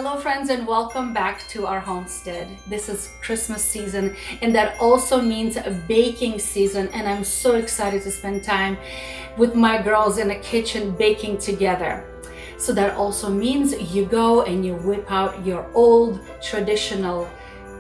Hello friends and welcome back to our homestead. This is Christmas season and that also means a baking season, and I'm so excited to spend time with my girls in the kitchen baking together. So that also means you go and you whip out your old traditional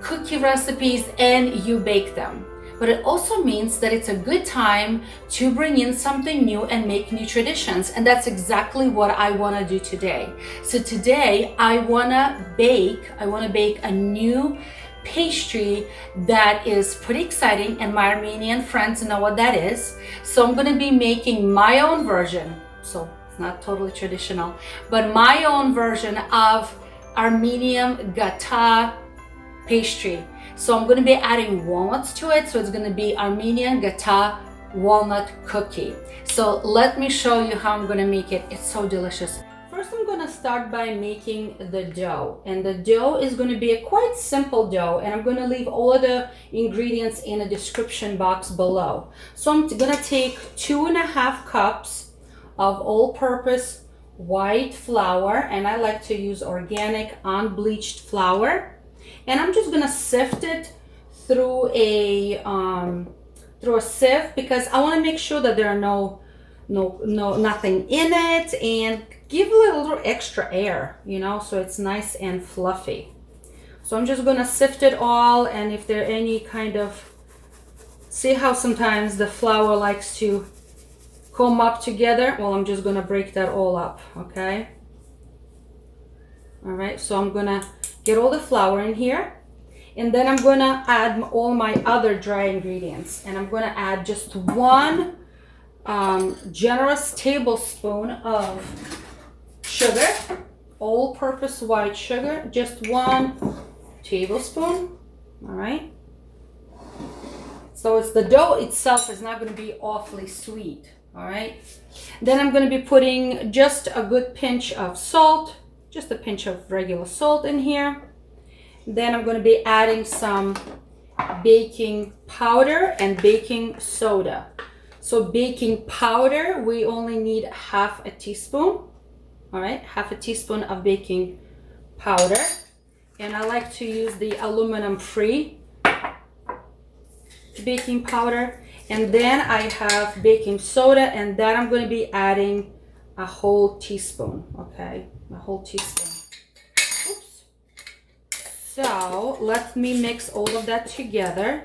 cookie recipes and you bake them. But it also means that it's a good time to bring in something new and make new traditions. And that's exactly what I want to do today. So today I want to bake a new pastry that is pretty exciting, and my Armenian friends know what that is. So I'm going to be making my own version. So it's not totally traditional, but my own version of Armenian Gata pastry. So I'm going to be adding walnuts to it. So it's going to be Armenian Gata walnut cookie. So let me show you how I'm going to make it. It's so delicious. First, I'm going to start by making the dough. And the dough is going to be a quite simple dough. And I'm going to leave all of the ingredients in the description box below. So I'm going to take 2.5 cups of all-purpose white flour. And I like to use organic unbleached flour. And I'm just gonna sift it through a sieve, because I want to make sure that there are nothing in it, and give a little extra air, so it's nice and fluffy. So I'm just gonna sift it all, and if there are any kind of, see how sometimes the flour likes to come up together? Well, I'm just gonna break that all up, okay? All right, so I'm gonna get all the flour in here, and then I'm gonna add all my other dry ingredients, and I'm gonna add just one generous tablespoon of sugar, all-purpose white sugar, just 1 tablespoon. All right, so it's the dough itself is not going to be awfully sweet. All right, then I'm going to be putting just a good pinch of salt, just a pinch of regular salt in here. Then I'm going to be adding some baking powder and baking soda. So baking powder, we only need 1/2 teaspoon. All right, 1/2 teaspoon of baking powder. And I like to use the aluminum-free baking powder. And then I have baking soda, and then I'm going to be adding a whole teaspoon, okay? A whole teaspoon. Oops. So let me mix all of that together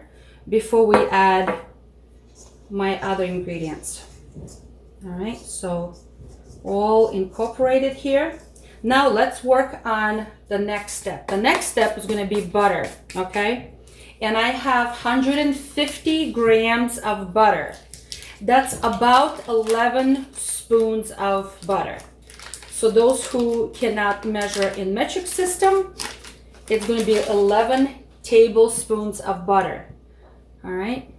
before we add my other ingredients. All right, so all incorporated here. Now let's work on the next step. The next step is going to be butter, okay? And I have 150 grams of butter. That's about 11 spoons of butter. So those who cannot measure in metric system, it's going to be 11 tablespoons of butter. All right.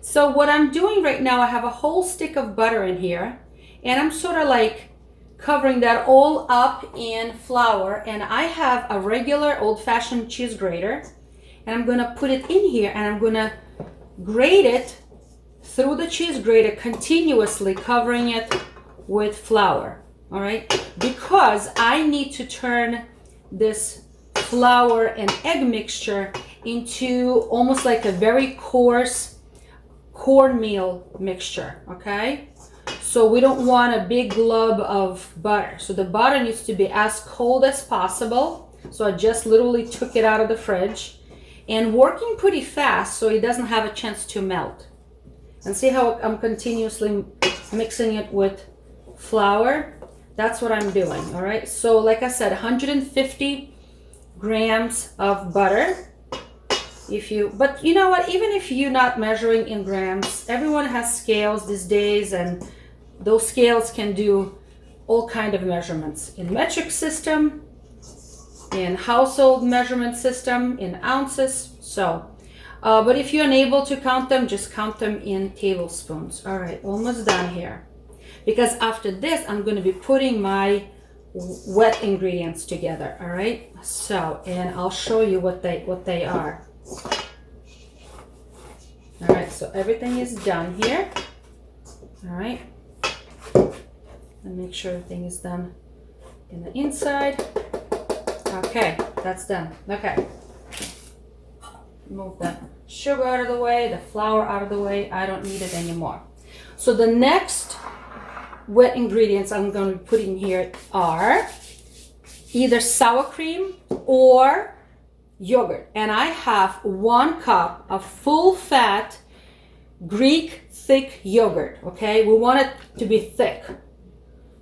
So what I'm doing right now, I have a whole stick of butter in here, and I'm sort of like covering that all up in flour, and I have a regular old-fashioned cheese grater, and I'm going to put it in here, and I'm going to grate it through the cheese grater continuously, covering it with flour. All right, because I need to turn this flour and egg mixture into almost like a very coarse cornmeal mixture. Okay, so we don't want a big glob of butter, so the butter needs to be as cold as possible. So I just literally took it out of the fridge and working pretty fast so it doesn't have a chance to melt. And see how I'm continuously mixing it with flour? That's what I'm doing. All right, so like I said, 150 grams of butter. But you know what, even if you're not measuring in grams, everyone has scales these days, and those scales can do all kind of measurements in metric system, in household measurement system, in ounces. So but if you're unable to count them, just count them in tablespoons. All right, almost done here. Because after this, I'm going to be putting my wet ingredients together. All right, so, and I'll show you what they are. All right, so everything is done here. All right, and make sure everything is done in the inside. Okay, that's done. Okay. Move the sugar out of the way, the flour out of the way. I don't need it anymore. So the next wet ingredients I'm going to be putting here are either sour cream or yogurt. And I have 1 cup of full fat Greek thick yogurt, okay? We want it to be thick,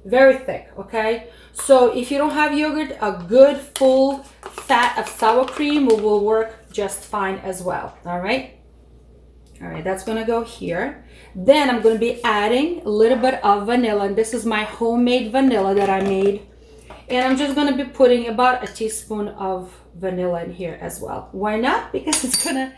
very thick, okay? So if you don't have yogurt, a good full fat of sour cream will work just fine as well, all right? All right, that's gonna go here. Then I'm gonna be adding a little bit of vanilla, and this is my homemade vanilla that I made. And I'm just gonna be putting about a teaspoon of vanilla in here as well. Why not? Because it's gonna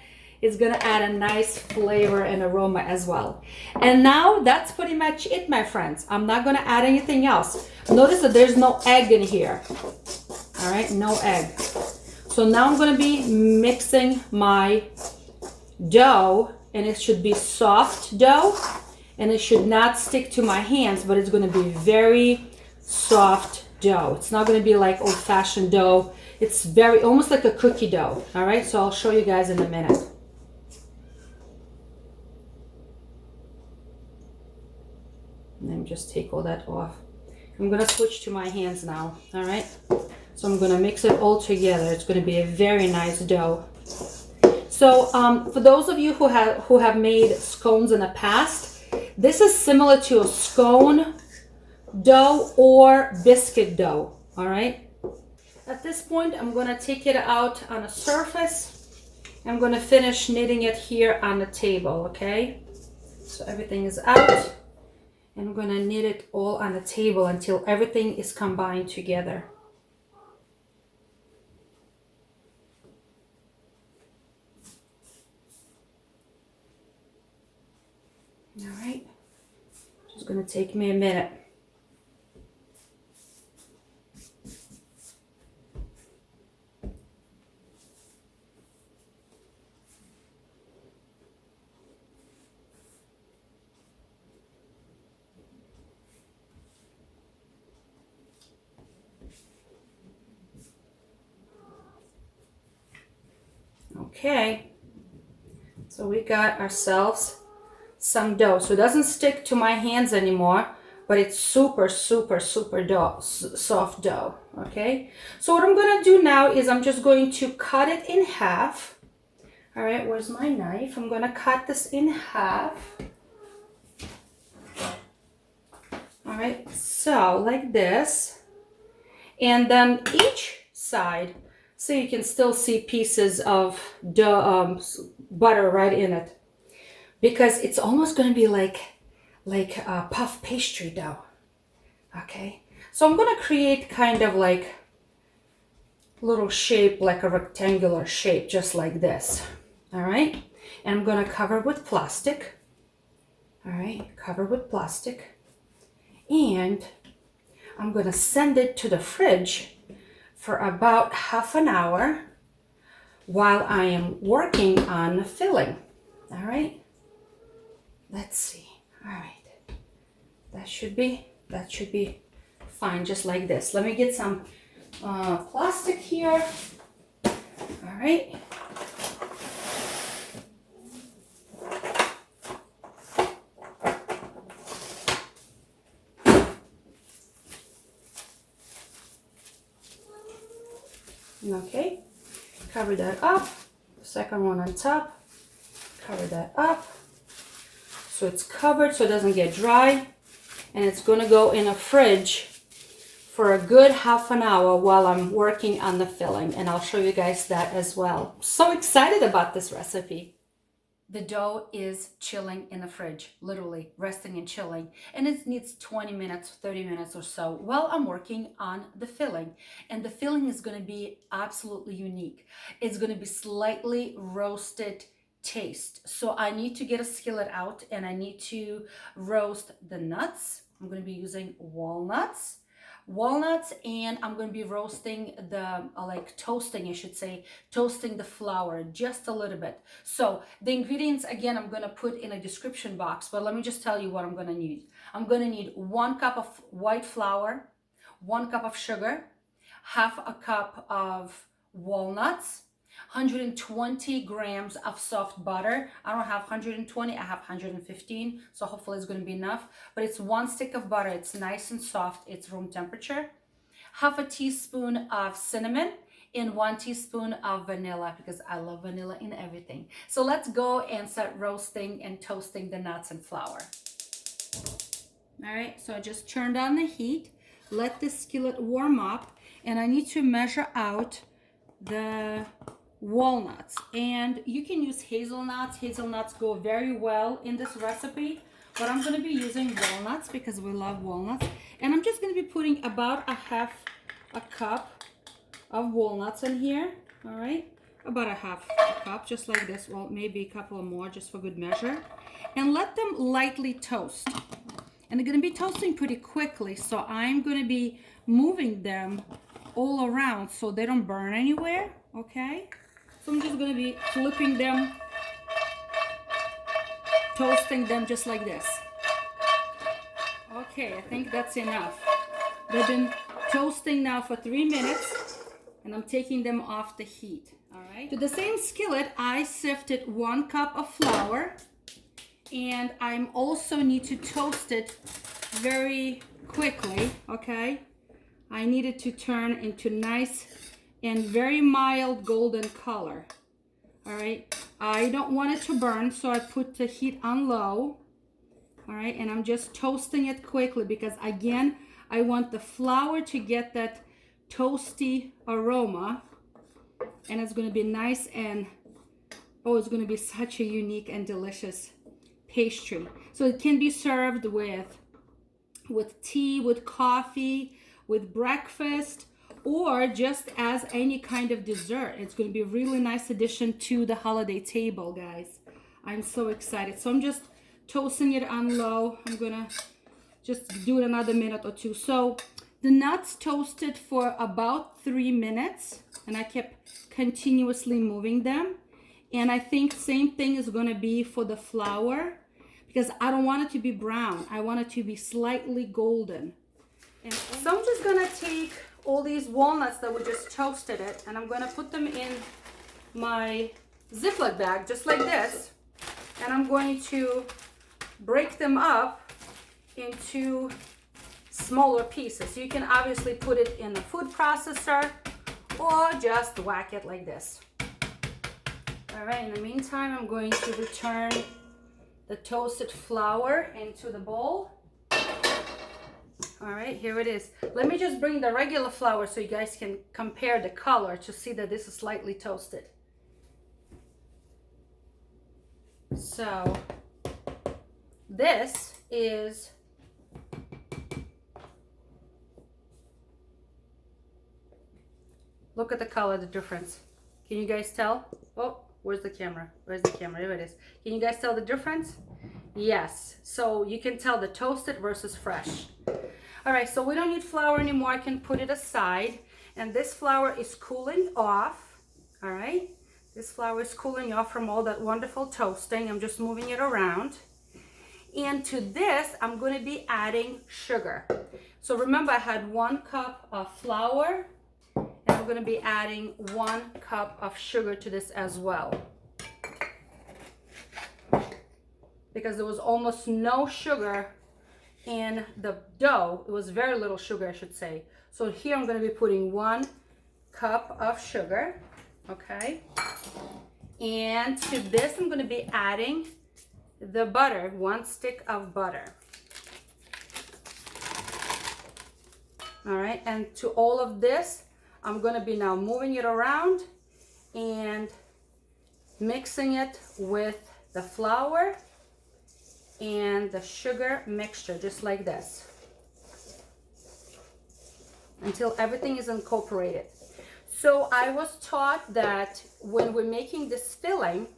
add a nice flavor and aroma as well. And now that's pretty much it, my friends. I'm not gonna add anything else. Notice that there's no egg in here. All right, no egg. So now I'm gonna be mixing my dough, and it should be soft dough, and it should not stick to my hands, but it's gonna be very soft dough. It's not gonna be like old-fashioned dough. It's very, almost like a cookie dough. All right, so I'll show you guys in a minute. Let me just take all that off. I'm gonna switch to my hands now, all right? So I'm gonna mix it all together. It's gonna be a very nice dough. So for those of you who have made scones in the past, this is similar to a scone dough or biscuit dough, all right? At this point, I'm gonna take it out on a surface. I'm gonna finish knitting it here on the table, okay? So everything is out. And I'm gonna knit it all on the table until everything is combined together. All right, just gonna take me a minute. Okay, so we got ourselves some dough. So it doesn't stick to my hands anymore, but it's super, super, super soft dough, okay? So what I'm gonna do now is I'm just going to cut it in half. All right, where's my knife? I'm gonna cut this in half. All right, so like this. And then each side, so you can still see pieces of dough, butter right in it, because it's almost going to be like a puff pastry dough. Okay, so I'm going to create kind of like little shape, like a rectangular shape, just like this. All right, and I'm going to cover with plastic. All right, cover with plastic, and I'm going to send it to the fridge for about half an hour while I am working on the filling. All right, let's see. All right, that should be fine, just like this. Let me get some plastic here. All right. Okay, cover that up. Second one on top, cover that up. So it's covered so it doesn't get dry, and it's gonna go in a fridge for a good half an hour while I'm working on the filling, and I'll show you guys that as well. So excited about this recipe. The dough is chilling in the fridge, literally resting and chilling, and it needs 20 minutes, 30 minutes or so while I'm working on the filling. And the filling is going to be absolutely unique. It's going to be slightly roasted taste. So I need to get a skillet out, and I need to roast the nuts. I'm going to be using walnuts, and I'm going to be roasting the like toasting, I should say, toasting the flour just a little bit. So the ingredients, again, I'm going to put in a description box, but let me just tell you what I'm going to need. I'm going to need 1 cup of white flour, 1 cup of sugar, half a cup of walnuts, 120 grams of soft butter. I don't have 120, I have 115, so hopefully it's going to be enough. But it's 1 stick of butter. It's nice and soft. It's room temperature. Half a teaspoon of cinnamon and 1 teaspoon of vanilla, because I love vanilla in everything. So let's go and start roasting and toasting the nuts and flour. All right, so I just turned on the heat. Let the skillet warm up, and I need to measure out the walnuts. And you can use hazelnuts. Hazelnuts go very well in this recipe, but I'm going to be using walnuts because we love walnuts. And I'm just going to be putting about half a cup of walnuts in here. All right, about half a cup, just like this. Well, maybe a couple more just for good measure. And let them lightly toast. And they're going to be toasting pretty quickly, so I'm going to be moving them all around so they don't burn anywhere, okay? So I'm just going to be flipping them, toasting them just like this. Okay, I think that's enough. They've been toasting now for 3 minutes, and I'm taking them off the heat, all right? To the same skillet, I sifted 1 cup of flour, and I'm also need to toast it very quickly, okay? I need it to turn into nice and very mild golden color, all right? I don't want it to burn, so I put the heat on low, all right? And I'm just toasting it quickly because, again, I want the flour to get that toasty aroma, and it's gonna be nice and, oh, it's gonna be such a unique and delicious pastry. So it can be served with tea, with coffee, with breakfast, or just as any kind of dessert. It's going to be a really nice addition to the holiday table, guys. I'm so excited. So I'm just toasting it on low. I'm gonna just do it another minute or two. So the nuts toasted for about 3 minutes, and I kept continuously moving them. And I think same thing is going to be for the flour, because I don't want it to be brown. I want it to be slightly golden. And so I'm just gonna take all these walnuts that we just toasted it, and I'm gonna put them in my Ziploc bag, just like this. And I'm going to break them up into smaller pieces. You can obviously put it in a food processor or just whack it like this. All right, in the meantime, I'm going to return the toasted flour into the bowl. All right, here it is. Let me just bring the regular flour so you guys can compare the color to see that this is slightly toasted. So this is look at the color, the difference. Can you guys tell? Oh, where's the camera? Where's the camera? There it is. Can you guys tell the difference? Yes. So you can tell the toasted versus fresh. All right, so we don't need flour anymore. I can put it aside. And this flour is cooling off. All right. This flour is cooling off from all that wonderful toasting. I'm just moving it around. And to this, I'm going to be adding sugar. So remember, I had 1 cup of flour, and I'm going to be adding 1 cup of sugar to this as well, because there was almost no sugar in the dough. It was very little sugar, I should say. So here I'm going to be putting 1 cup of sugar, okay? And to this, I'm going to be adding the butter, 1 stick of butter. All right, and to all of this, I'm going to be now moving it around and mixing it with the flour and the sugar mixture, just like this, until everything is incorporated. So I was taught that when we're making this filling,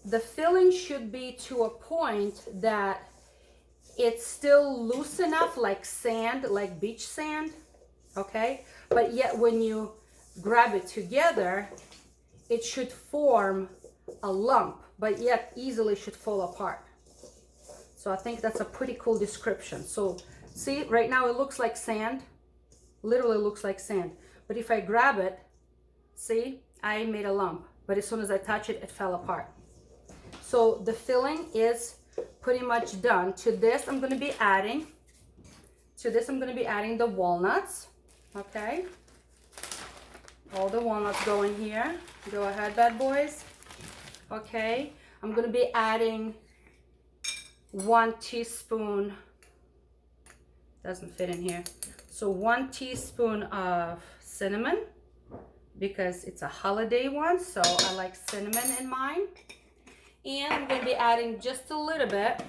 the filling should be to a point that it's still loose enough, like sand, like beach sand, okay? But yet when you grab it together, it should form a lump, but yet easily should fall apart. So I think that's a pretty cool description. So See, right now it looks like sand. Literally looks like sand. But if I grab it, see, I made a lump. But as soon as I touch it, it fell apart. So the filling is pretty much done. To this, I'm going to be adding the walnuts. Okay. All the walnuts go in here. Go ahead, bad boys. Okay. I'm going to be adding 1 teaspoon. Doesn't fit in here. So 1 teaspoon of cinnamon, because it's a holiday one, so I like cinnamon in mine. And I'm going to be adding just a little bit,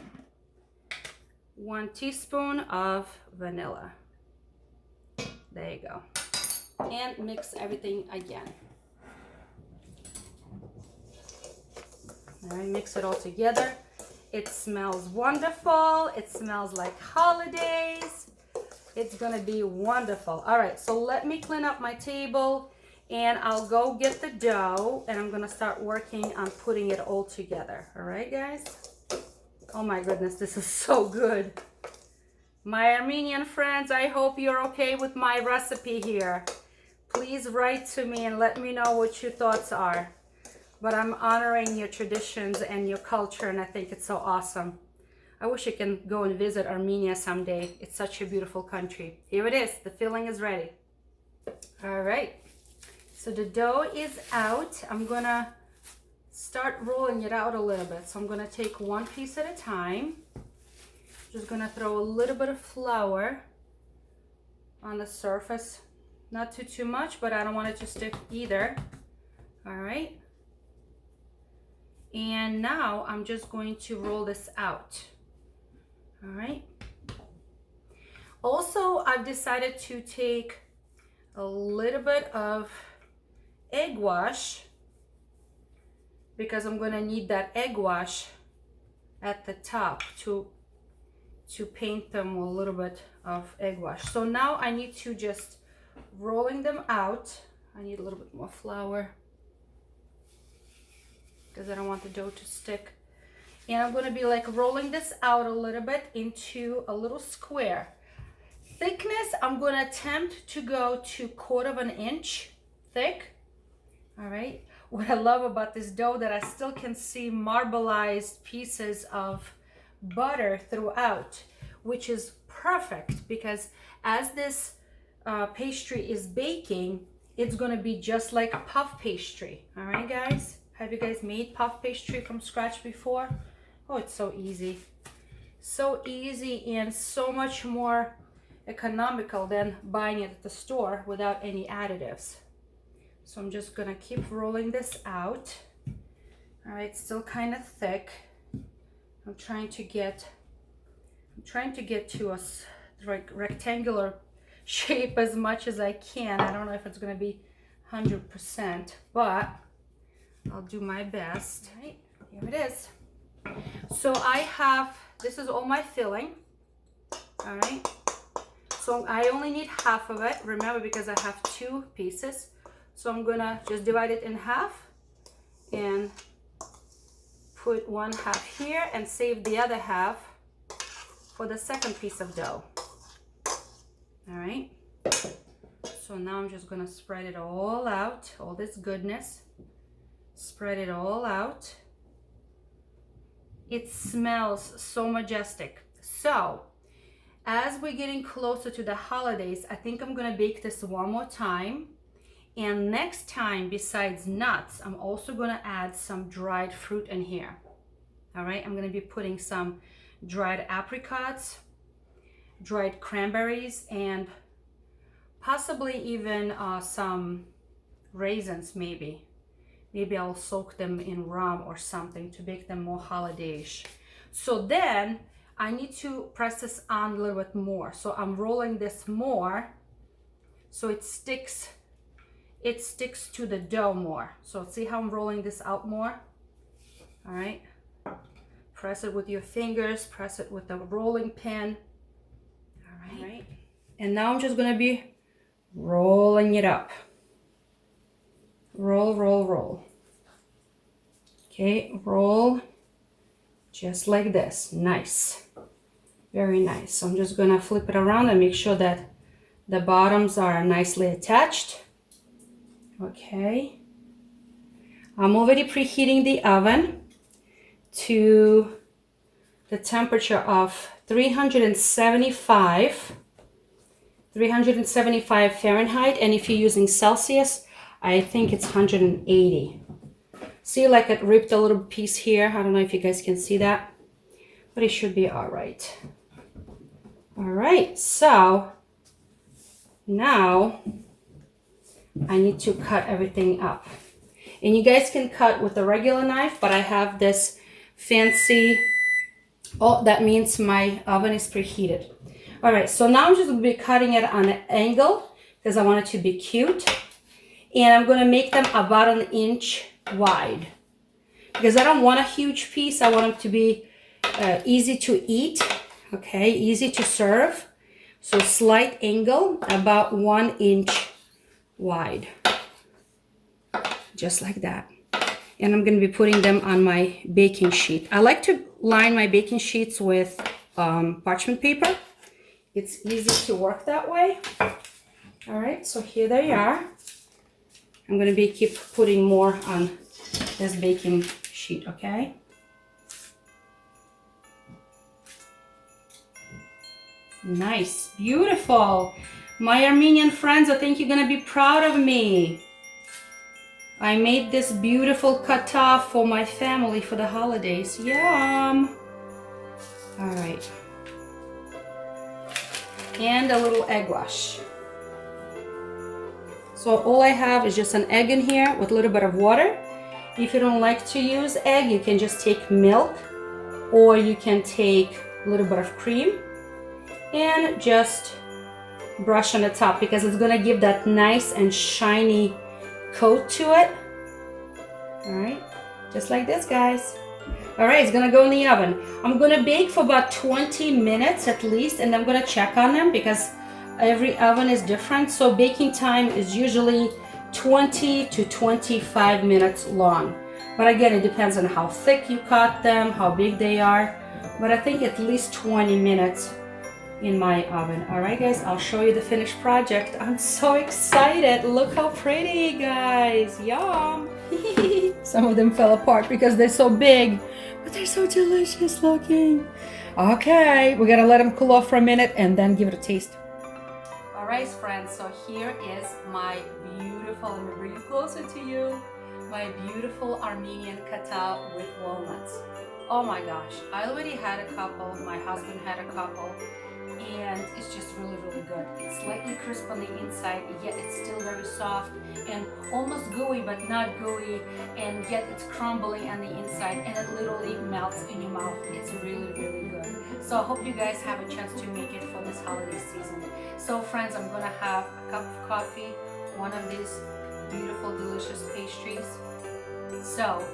1 teaspoon of vanilla. There you go. And mix everything again. All right, mix it all together. It smells wonderful. It smells like holidays. It's gonna be wonderful. All right, so let me clean up my table and I'll go get the dough and I'm gonna start working on putting it all together. All right, guys? Oh my goodness, this is so good. My Armenian friends, I hope you're okay with my recipe here. Please write to me and let me know what your thoughts are. But I'm honoring your traditions and your culture, and I think it's so awesome. I wish I can go and visit Armenia someday. It's such a beautiful country. Here it is. The filling is ready. All right. So the dough is out. I'm going to start rolling it out a little bit. So I'm going to take one piece at a time. Just going to throw a little bit of flour on the surface. Not too much, but I don't want it to stick either. All right. And now I'm just going to roll this out. All right. Also, I've decided to take a little bit of egg wash because I'm going to need that egg wash at the top to paint them with a little bit of egg wash. So now I need to just rolling them out. I need a little bit more flour because I don't want the dough to stick. And I'm going to be like rolling this out a little bit into a little square. Thickness, I'm going to attempt to go to 1/4 inch thick. All right. What I love about this dough that I still can see marbleized pieces of butter throughout, which is perfect because as this pastry is baking, it's going to be just like a puff pastry. All right, guys. Have you guys made puff pastry from scratch before? Oh, it's so easy. So easy and so much more economical than buying it at the store without any additives. So I'm just gonna keep rolling this out. All right, still kind of thick. I'm trying to get to a rectangular shape as much as I can. I don't know if it's gonna be 100%, but I'll do my best. All right, here it is. So I have, this is all my filling. All right. So I only need half of it. Remember, because I have 2 pieces. So I'm gonna just divide it in half and put 1/2 here and save the other half for the second piece of dough. All right. So now I'm just gonna spread it all out, all this goodness. Spread it all out. It smells so majestic. So as we're getting closer to the holidays, I think I'm gonna bake this one more time. And next time, besides nuts, I'm also gonna add some dried fruit in here. All right, I'm gonna be putting some dried apricots, dried cranberries, and possibly even some raisins maybe. Maybe I'll soak them in rum or something to make them more holiday-ish. So then I need to press this on a little bit more. So I'm rolling this more so it sticks to the dough more. So see how I'm rolling this out more? All right. Press it with your fingers, press it with the rolling pin. All right. And now I'm just gonna be rolling it up. Roll, roll, roll. Okay, roll just like this. Nice. Very nice. So I'm just gonna flip it around and make sure that the bottoms are nicely attached. Okay. I'm already preheating the oven to the temperature of 375 Fahrenheit, and if you're using Celsius, I think it's 180. See, like it ripped a little piece here. I don't know if you guys can see that, but it should be all right. All right, so now I need to cut everything up. And you guys can cut with a regular knife, but I have this fancy, oh, that means my oven is preheated. All right, so now I'm just gonna be cutting it on an angle because I want it to be cute. And I'm gonna make them about 1 inch wide because I don't want a huge piece. I want them to be easy to eat, okay, easy to serve. So slight angle, about 1 inch wide, just like that. And I'm gonna be putting them on my baking sheet. I like to line my baking sheets with parchment paper. It's easy to work that way. All right, so here they are. I'm gonna keep putting more on this baking sheet, okay? Nice, beautiful. My Armenian friends, I think you're gonna be proud of me. I made this beautiful kata for my family for the holidays. Yum. All right. And a little egg wash. So all I have is just an egg in here with a little bit of water. If you don't like to use egg, you can just take milk, or you can take a little bit of cream and just brush on the top because it's gonna give that nice and shiny coat to it. All right, just like this, guys. All right, it's gonna go in the oven. I'm gonna bake for about 20 minutes at least, and I'm gonna check on them because every oven is different. So baking time is usually 20 to 25 minutes long. But again, it depends on how thick you cut them, how big they are. But I think at least 20 minutes in my oven. All right, guys, I'll show you the finished project. I'm so excited. Look how pretty, guys. Yum. Some of them fell apart because they're so big, but they're so delicious looking. Okay, we gotta let them cool off for a minute and then give it a taste. All right, friends, so here is my beautiful, let me bring it closer to you, my beautiful Armenian kata with walnuts. Oh my gosh, I already had a couple, my husband had a couple, and it's just really, really good. It's slightly crisp on the inside, yet it's still very soft and almost gooey, but not gooey, and yet it's crumbling on the inside, and it literally melts in your mouth. It's really, really good. So I hope you guys have a chance to make it for this holiday season. So friends, I'm gonna have a cup of coffee, one of these beautiful, delicious pastries. So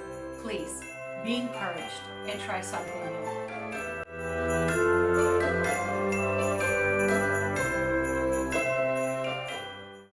please be encouraged and try something new.